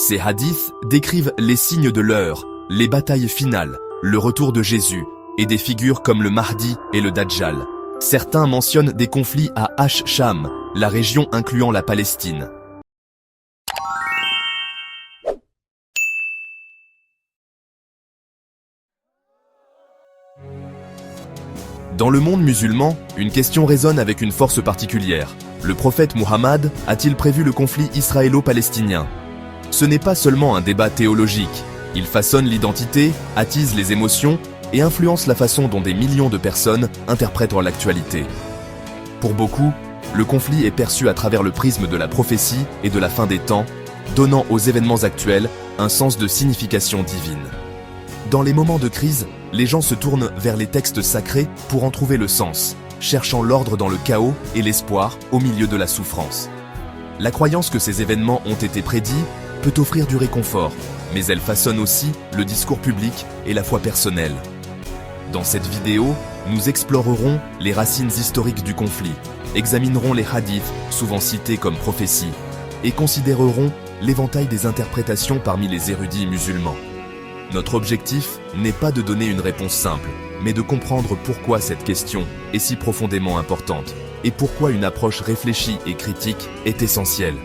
Ces hadiths décrivent les signes de l'heure, les batailles finales, le retour de Jésus, et des figures comme le Mahdi et le Dajjal. Certains mentionnent des conflits à Sham, la région incluant la Palestine. Dans le monde musulman, une question résonne avec une force particulière. Le prophète Muhammad a-t-il prévu le conflit israélo-palestinien? Ce n'est pas seulement un débat théologique. Il façonne l'identité, attise les émotions et influence la façon dont des millions de personnes interprètent l'actualité. Pour beaucoup, le conflit est perçu à travers le prisme de la prophétie et de la fin des temps, donnant aux événements actuels un sens de signification divine. Dans les moments de crise, les gens se tournent vers les textes sacrés pour en trouver le sens, cherchant l'ordre dans le chaos et l'espoir au milieu de la souffrance. La croyance que ces événements ont été prédits peut offrir du réconfort, mais elle façonne aussi le discours public et la foi personnelle. Dans cette vidéo, nous explorerons les racines historiques du conflit, examinerons les hadiths, souvent cités comme prophéties, et considérerons l'éventail des interprétations parmi les érudits musulmans. Notre objectif n'est pas de donner une réponse simple, mais de comprendre pourquoi cette question est si profondément importante, et pourquoi une approche réfléchie et critique est essentielle.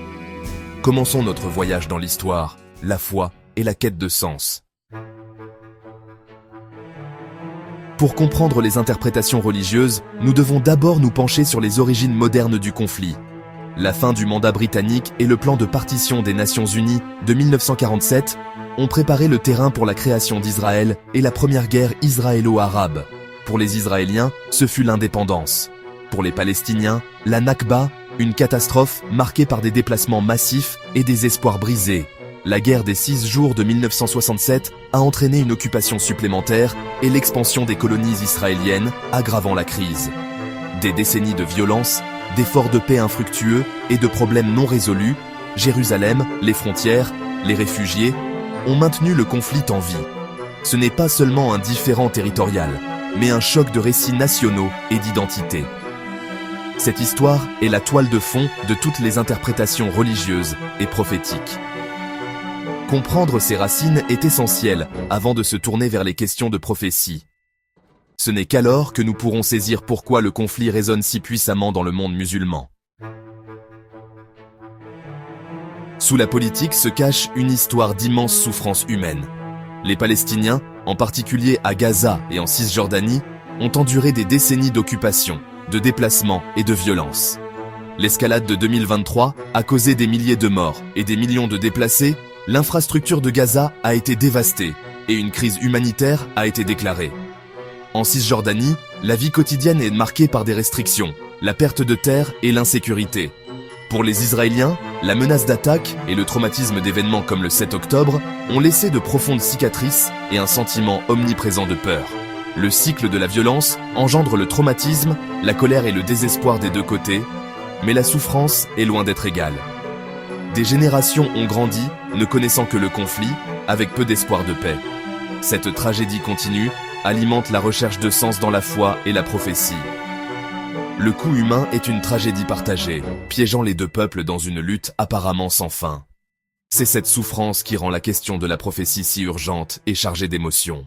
Commençons notre voyage dans l'histoire, la foi et la quête de sens. Pour comprendre les interprétations religieuses, nous devons d'abord nous pencher sur les origines modernes du conflit. La fin du mandat britannique et le plan de partition des Nations Unies de 1947 ont préparé le terrain pour la création d'Israël et la première guerre israélo-arabe. Pour les Israéliens, ce fut l'indépendance. Pour les Palestiniens, la Nakba, une catastrophe marquée par des déplacements massifs et des espoirs brisés. La guerre des 6 jours de 1967 a entraîné une occupation supplémentaire et l'expansion des colonies israéliennes, aggravant la crise. Des décennies de violence, d'efforts de paix infructueux et de problèmes non résolus, Jérusalem, les frontières, les réfugiés, ont maintenu le conflit en vie. Ce n'est pas seulement un différend territorial, mais un choc de récits nationaux et d'identité. Cette histoire est la toile de fond de toutes les interprétations religieuses et prophétiques. Comprendre ces racines est essentiel avant de se tourner vers les questions de prophétie. Ce n'est qu'alors que nous pourrons saisir pourquoi le conflit résonne si puissamment dans le monde musulman. Sous la politique se cache une histoire d'immenses souffrances humaines. Les Palestiniens, en particulier à Gaza et en Cisjordanie, ont enduré des décennies d'occupation, de déplacements et de violence. L'escalade de 2023 a causé des milliers de morts et des millions de déplacés. L'infrastructure de Gaza a été dévastée et une crise humanitaire a été déclarée. En Cisjordanie, la vie quotidienne est marquée par des restrictions, la perte de terres et l'insécurité. Pour les Israéliens, la menace d'attaque et le traumatisme d'événements comme le 7 octobre ont laissé de profondes cicatrices et un sentiment omniprésent de peur. Le cycle de la violence engendre le traumatisme, la colère et le désespoir des deux côtés, mais la souffrance est loin d'être égale. Des générations ont grandi, ne connaissant que le conflit, avec peu d'espoir de paix. Cette tragédie continue alimente la recherche de sens dans la foi et la prophétie. Le coût humain est une tragédie partagée, piégeant les deux peuples dans une lutte apparemment sans fin. C'est cette souffrance qui rend la question de la prophétie si urgente et chargée d'émotions.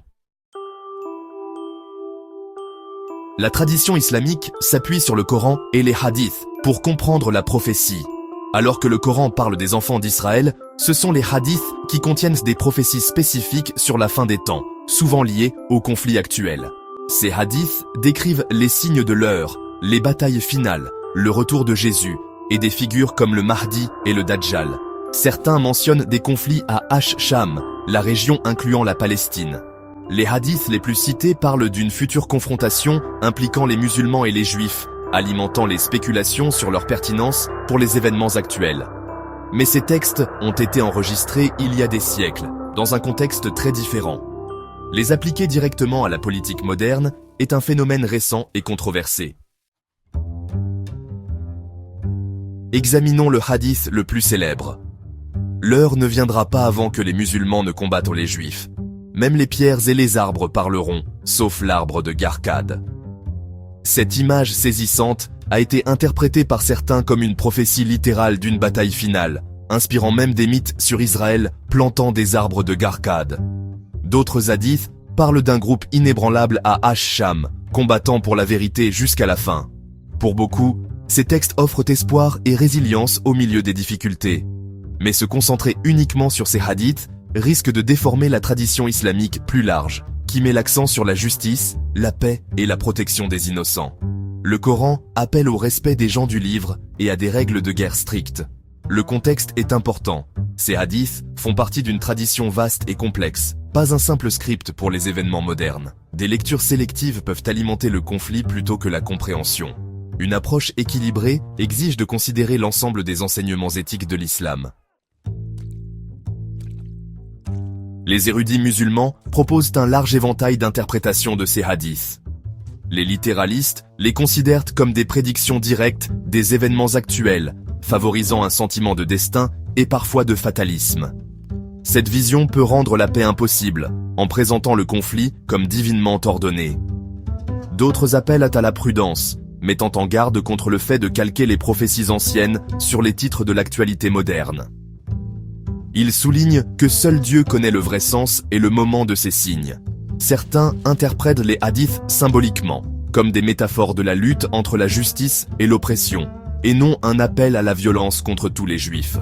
La tradition islamique s'appuie sur le Coran et les hadiths pour comprendre la prophétie. Alors que le Coran parle des enfants d'Israël, ce sont les hadiths qui contiennent des prophéties spécifiques sur la fin des temps, souvent liées au conflit actuel. Ces hadiths décrivent les signes de l'heure, les batailles finales, le retour de Jésus, et des figures comme le Mahdi et le Dajjal. Certains mentionnent des conflits à Sham, la région incluant la Palestine. Les hadiths les plus cités parlent d'une future confrontation impliquant les musulmans et les juifs, alimentant les spéculations sur leur pertinence pour les événements actuels. Mais ces textes ont été enregistrés il y a des siècles, dans un contexte très différent. Les appliquer directement à la politique moderne est un phénomène récent et controversé. Examinons le hadith le plus célèbre. L'heure ne viendra pas avant que les musulmans ne combattent les juifs. Même les pierres et les arbres parleront, sauf l'arbre de Garkad. Cette image saisissante a été interprétée par certains comme une prophétie littérale d'une bataille finale, inspirant même des mythes sur Israël plantant des arbres de Garkad. D'autres hadiths parlent d'un groupe inébranlable à Ash-Sham, combattant pour la vérité jusqu'à la fin. Pour beaucoup, ces textes offrent espoir et résilience au milieu des difficultés. Mais se concentrer uniquement sur ces hadiths risque de déformer la tradition islamique plus large, qui met l'accent sur la justice, la paix et la protection des innocents. Le Coran appelle au respect des gens du livre et à des règles de guerre strictes. Le contexte est important. Ces hadiths font partie d'une tradition vaste et complexe, pas un simple script pour les événements modernes. Des lectures sélectives peuvent alimenter le conflit plutôt que la compréhension. Une approche équilibrée exige de considérer l'ensemble des enseignements éthiques de l'islam. Les érudits musulmans proposent un large éventail d'interprétations de ces hadiths. Les littéralistes les considèrent comme des prédictions directes des événements actuels, favorisant un sentiment de destin et parfois de fatalisme. Cette vision peut rendre la paix impossible, en présentant le conflit comme divinement ordonné. D'autres appellent à la prudence, mettant en garde contre le fait de calquer les prophéties anciennes sur les titres de l'actualité moderne. Ils soulignent que seul Dieu connaît le vrai sens et le moment de ces signes. Certains interprètent les hadiths symboliquement, comme des métaphores de la lutte entre la justice et l'oppression, et non un appel à la violence contre tous les juifs.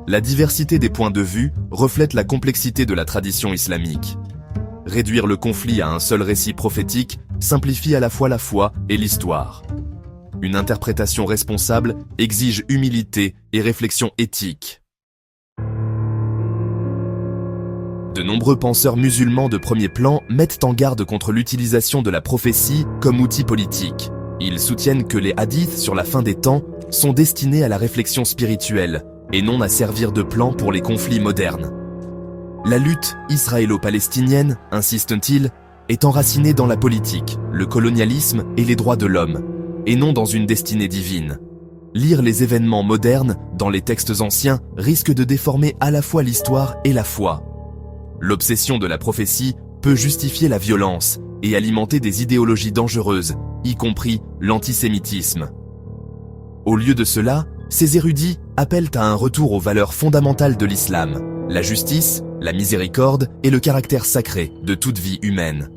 La diversité des points de vue reflète la complexité de la tradition islamique. Réduire le conflit à un seul récit prophétique simplifie à la fois la foi et l'histoire. Une interprétation responsable exige humilité et réflexion éthique. De nombreux penseurs musulmans de premier plan mettent en garde contre l'utilisation de la prophétie comme outil politique. Ils soutiennent que les hadiths sur la fin des temps sont destinés à la réflexion spirituelle et non à servir de plan pour les conflits modernes. La lutte israélo-palestinienne, insistent-ils, est enracinée dans la politique, le colonialisme et les droits de l'homme, et non dans une destinée divine. Lire les événements modernes dans les textes anciens risque de déformer à la fois l'histoire et la foi. L'obsession de la prophétie peut justifier la violence et alimenter des idéologies dangereuses, y compris l'antisémitisme. Au lieu de cela, ces érudits appellent à un retour aux valeurs fondamentales de l'islam, la justice, la miséricorde et le caractère sacré de toute vie humaine.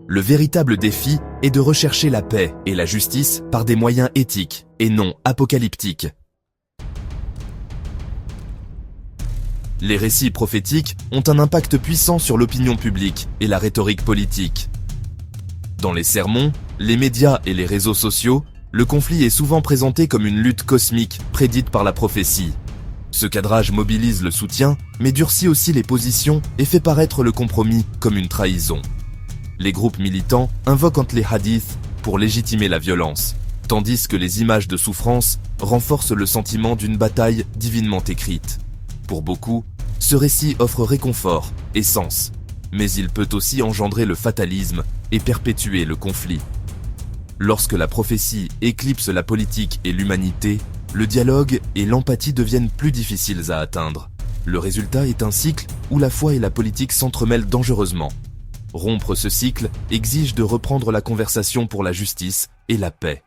Le véritable défi est de rechercher la paix et la justice par des moyens éthiques et non apocalyptiques. Les récits prophétiques ont un impact puissant sur l'opinion publique et la rhétorique politique. Dans les sermons, les médias et les réseaux sociaux, le conflit est souvent présenté comme une lutte cosmique prédite par la prophétie. Ce cadrage mobilise le soutien, mais durcit aussi les positions et fait paraître le compromis comme une trahison. Les groupes militants invoquent les hadiths pour légitimer la violence, tandis que les images de souffrance renforcent le sentiment d'une bataille divinement écrite. Pour beaucoup, ce récit offre réconfort et sens, mais il peut aussi engendrer le fatalisme et perpétuer le conflit. Lorsque la prophétie éclipse la politique et l'humanité, le dialogue et l'empathie deviennent plus difficiles à atteindre. Le résultat est un cycle où la foi et la politique s'entremêlent dangereusement. Rompre ce cycle exige de reprendre la conversation pour la justice et la paix.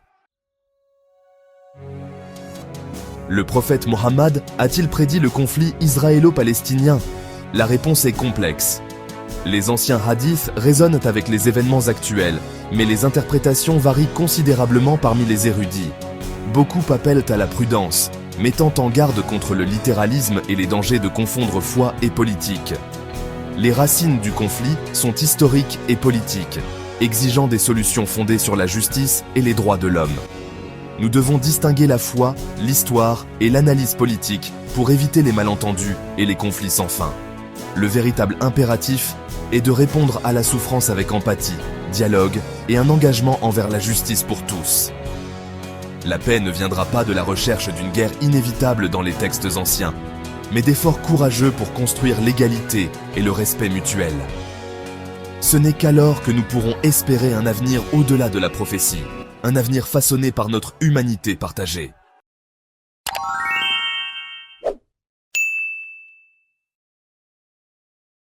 Le prophète Mohammed a-t-il prédit le conflit israélo-palestinien? La réponse est complexe. Les anciens hadiths résonnent avec les événements actuels, mais les interprétations varient considérablement parmi les érudits. Beaucoup appellent à la prudence, mettant en garde contre le littéralisme et les dangers de confondre foi et politique. Les racines du conflit sont historiques et politiques, exigeant des solutions fondées sur la justice et les droits de l'homme. Nous devons distinguer la foi, l'histoire et l'analyse politique pour éviter les malentendus et les conflits sans fin. Le véritable impératif est de répondre à la souffrance avec empathie, dialogue et un engagement envers la justice pour tous. La paix ne viendra pas de la recherche d'une guerre inévitable dans les textes anciens, mais d'efforts courageux pour construire l'égalité et le respect mutuel. Ce n'est qu'alors que nous pourrons espérer un avenir au-delà de la prophétie. Un avenir façonné par notre humanité partagée.